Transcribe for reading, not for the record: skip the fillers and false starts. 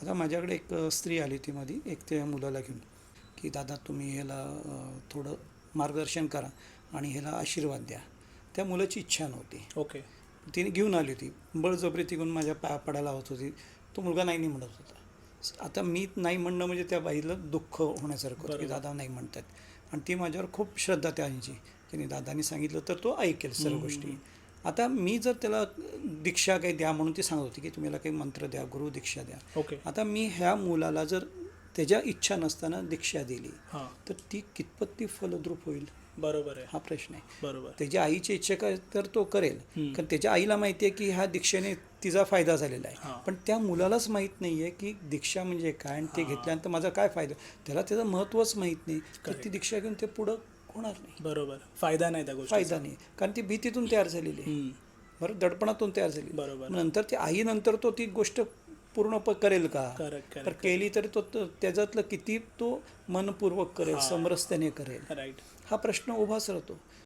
आता माझ्याकडे एक स्त्री आली होती मध्ये एक त्या मुलाला घेऊन, की दादा तुम्ही ह्याला थोडं मार्गदर्शन करा आणि ह्याला आशीर्वाद द्या. त्या मुलाची इच्छा नव्हती. ओके. तिने घेऊन आली होती, बळजबरी घेऊन माझ्या पाया पडायला होत होती. तो मुलगा नाही नाही म्हणत होता. आता मी नाही म्हणणं म्हणजे त्या बाईला दुःख होण्यासारखं होतं की बरोबर. दादा नाही म्हणतात. आणि ती माझ्यावर खूप श्रद्धा त्यांची, तिने दादानी सांगितलं तर तो ऐकेल सर्व गोष्टी. आता मी जर त्याला दीक्षा काही द्या म्हणून ती सांगत होती की तुम्हाला काही मंत्र द्या, गुरु दीक्षा द्या. ओके. आता मी ह्या मुलाला जर त्याच्या इच्छा नसताना दीक्षा दिली हां. तर ती कितपत ती फलद्रूप होईल बरोबर आहे. हा प्रश्न आहे. बरोबर. त्याच्या आईची इच्छा काय तर तो करेल, हम्म. कारण त्याच्या आईला माहिती आहे की ह्या दीक्षेने तिचा फायदा झालेला आहे. हां. पण त्या मुलालाच माहीत नाही आहे की दीक्षा म्हणजे काय आणि ते हां. घेतल्यानंतर माझा काय फायदा. त्याला त्याचं महत्त्वच माहीत नाही तर Correct. ती दीक्षा घेऊन ते पुढं होणार नाही, बरोबर. फायदा नाही त्या गोष्टीचा. फायदा नाही. कारण ती भीतीतून तयार झालेली आहे, हम्म. बरं, दडपणातून तयार झाली. बरोबर. नंतर ती आईनंतर तो ती गोष्ट पूर्ण करेल का. करेक्ट. तर करेक्ट. केली तरी तो त्याच्यातलं किती तो मनपूर्वक करेल, हां. समरसतेने करेल, राईट. हा प्रश्न उभाच राहतो.